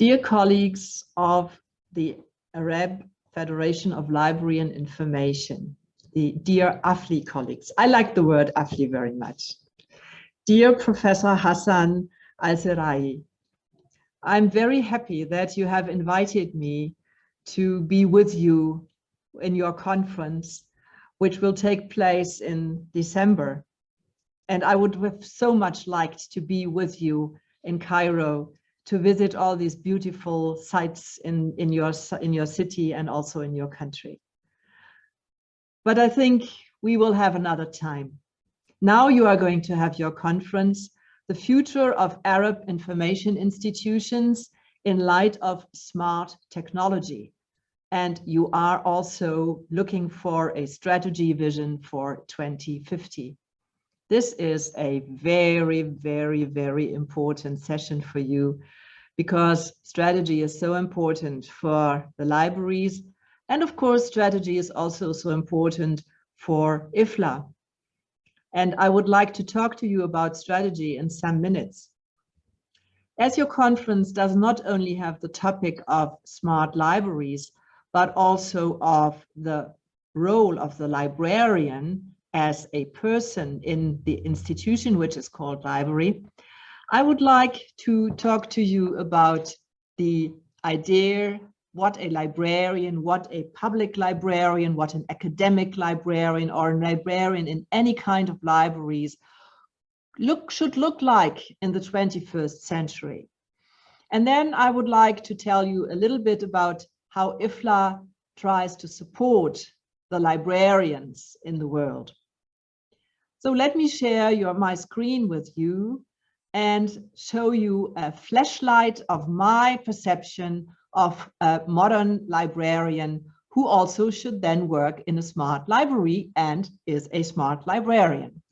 Dear colleagues of the Arab Federation of Library and Information, the dear IFLA colleagues, I like the word IFLA very much. Dear Professor Hassan Al-Serai, I'm very happy that you have invited me to be with you in your conference, which will take place in December. And I would have so much liked to be with you in Cairo to visit all these beautiful sites in your city and also in your country. But I think we will have another time. Now you are going to have your conference, The Future of Arab Information Institutions in Light of Smart Technology. And you are also looking for a strategy vision for 2050. This is a very, very, very important session for you because strategy is so important for the libraries. And of course, strategy is also so important for IFLA. And I would like to talk to you about strategy in some minutes. As your conference does not only have the topic of smart libraries, but also of the role of the librarian as a person in the institution which is called library, I would like to talk to you about the idea what a librarian, what a public librarian, what an academic librarian or a librarian in any kind of libraries should look like in the 21st century. And then I would like to tell you a little bit about how IFLA tries to support the librarians in the world. So let me share my screen with you and show you a flashlight of my perception of a modern librarian who also should then work in a smart library and is a smart librarian.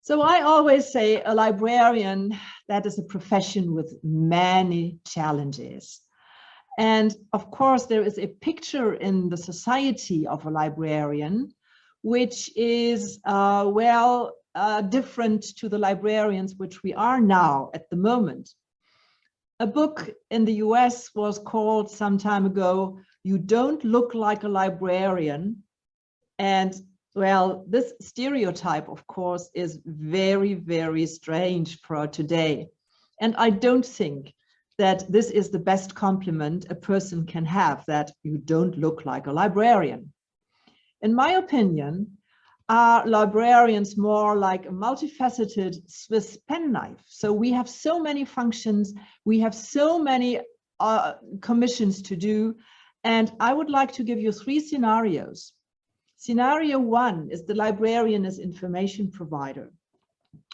So I always say a librarian, that is a profession with many challenges. And of course, there is a picture in the society of a librarian, which is, different to the librarians which we are now at the moment. A book in the US was called some time ago, "You Don't Look Like a Librarian." And well, this stereotype, of course, is very, very strange for today. And I don't think that this is the best compliment a person can have, that you don't look like a librarian. In my opinion, are librarians more like a multifaceted Swiss penknife? So we have so many functions, we have so many commissions to do, and I would like to give you 3 scenarios. Scenario 1 is the librarian as information provider.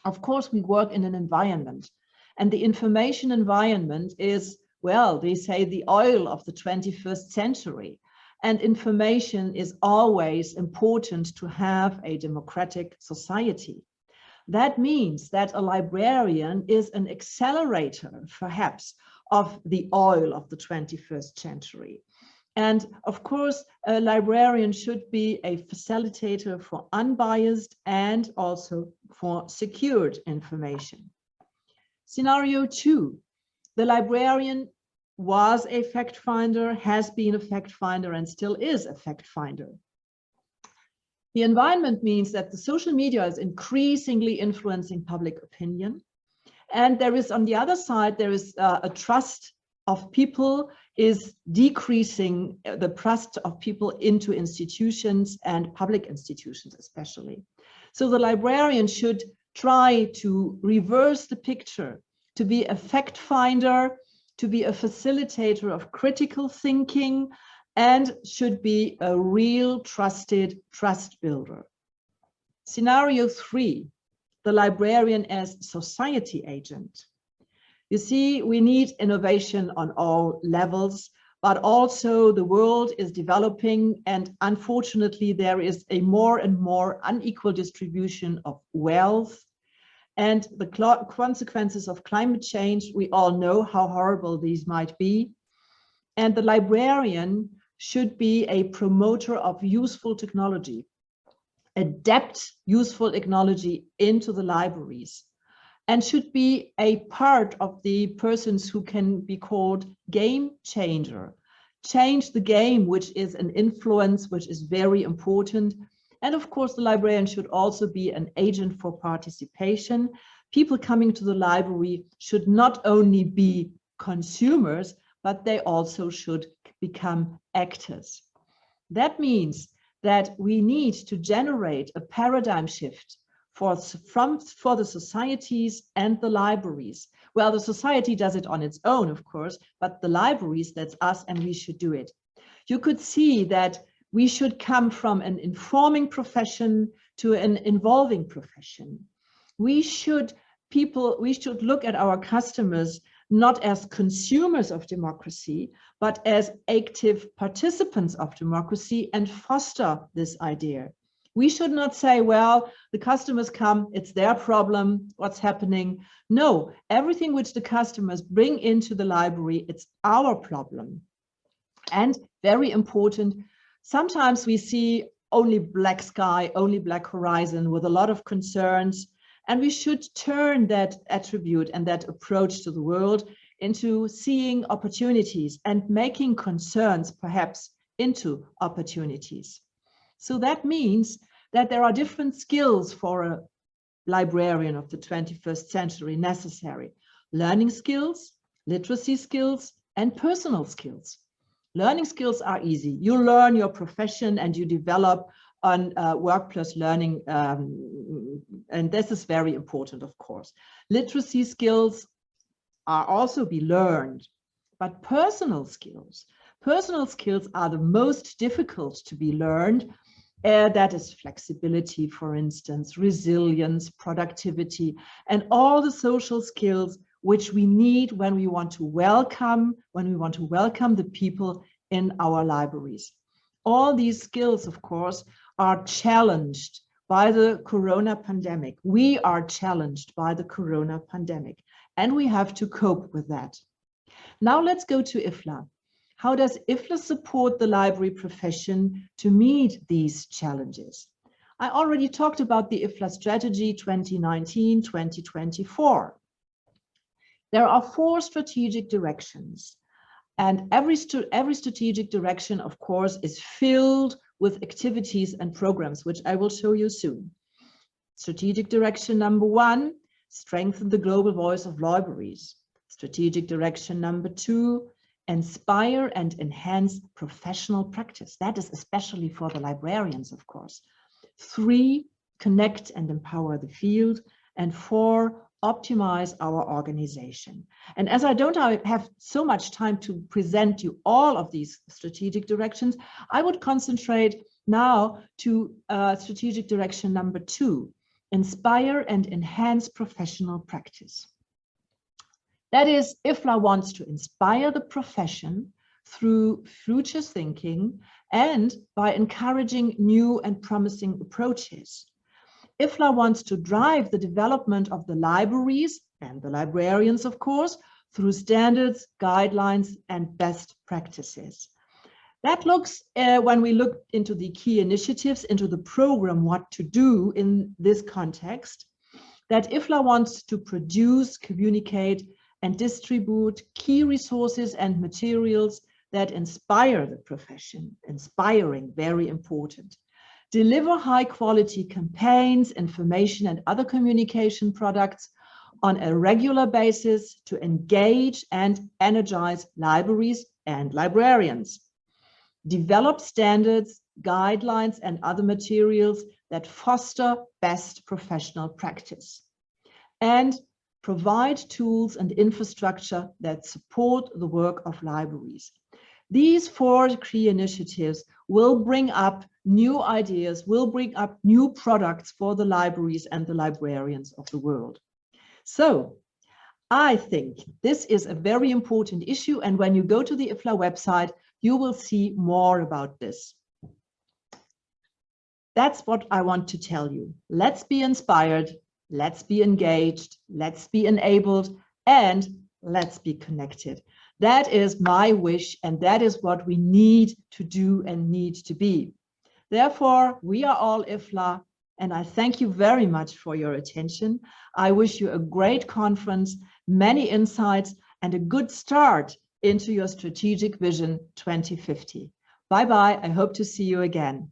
Of course, we work in an environment, and the information environment is, well, they say the oil of the 21st century. And information is always important to have a democratic society. That means that a librarian is an accelerator, perhaps, of the oil of the 21st century. And of course, a librarian should be a facilitator for unbiased and also for secured information. Scenario 2, the librarian was a fact finder, has been a fact finder, and still is a fact finder. The environment means that the social media is increasingly influencing public opinion. And there is, on the other side, there is a trust of people is decreasing, the trust of people into institutions and public institutions especially. So the librarian should try to reverse the picture, to be a fact finder, to be a facilitator of critical thinking, and should be a real trusted trust builder. Scenario 3, the librarian as society agent. You see, we need innovation on all levels, but also the world is developing, and unfortunately there is a more and more unequal distribution of wealth. And the consequences of climate change, we all know how horrible these might be. And the librarian should be a promoter of useful technology, adapt useful technology into the libraries, and should be a part of the persons who can be called game changer. Change the game, which is an influence, which is very important. And of course, the librarian should also be an agent for participation. People coming to the library should not only be consumers, but they also should become actors. That means that we need to generate a paradigm shift for the societies and the libraries. Well, the society does it on its own, of course, but the libraries, that's us, and we should do it. You could see that we should come from an informing profession to an involving profession. We should look at our customers not as consumers of democracy, but as active participants of democracy and foster this idea. We should not say, well, the customers come, it's their problem, what's happening. No, everything which the customers bring into the library, it's our problem. And very important, sometimes we see only black sky, only black horizon with a lot of concerns. And we should turn that attribute and that approach to the world into seeing opportunities and making concerns perhaps into opportunities. So that means that there are different skills for a librarian of the 21st century necessary. Learning skills, literacy skills, and personal skills. Learning skills are easy. You learn your profession and you develop on workplace learning, and this is very important, of course. Literacy skills are also be learned, but personal skills are the most difficult to be learned. That is flexibility, for instance, resilience, productivity, and all the social skills which we need when we want to welcome the people in our libraries. All these skills, of course, are challenged by the corona pandemic. We are challenged by the corona pandemic, and we have to cope with that. Now let's go to IFLA. How does IFLA support the library profession to meet these challenges? I already talked about the IFLA strategy 2019-2024. There are 4 strategic directions, and every strategic direction, of course, is filled with activities and programs, which I will show you soon. Strategic direction number 1, strengthen the global voice of libraries. Strategic direction number 2, inspire and enhance professional practice. That is especially for the librarians, of course. 3, connect and empower the field. And 4, optimize our organization. And as I don't have so much time to present you all of these strategic directions, I would concentrate now to strategic direction number 2, inspire and enhance professional practice. That is, IFLA wants to inspire the profession through future thinking and by encouraging new and promising approaches. IFLA wants to drive the development of the libraries and the librarians, of course, through standards, guidelines, and best practices. That looks, when we look into the key initiatives, into the program, what to do in this context, that IFLA wants to produce, communicate, and distribute key resources and materials that inspire the profession. Inspiring, very important. Deliver high quality campaigns, information, and other communication products on a regular basis to engage and energize libraries and librarians. Develop standards, guidelines, and other materials that foster best professional practice. And provide tools and infrastructure that support the work of libraries. These 4 key initiatives will bring up new ideas, will bring up new products for the libraries and the librarians of the world. So I think this is a very important issue, and when you go to the IFLA website, you will see more about this. That's what I want to tell you. Let's be inspired, let's be engaged, let's be enabled, and let's be connected. That is my wish, and that is what we need to do and need to be. Therefore, we are all IFLA, and I thank you very much for your attention. I wish you a great conference, many insights, and a good start into your strategic vision 2050. Bye-bye. I hope to see you again.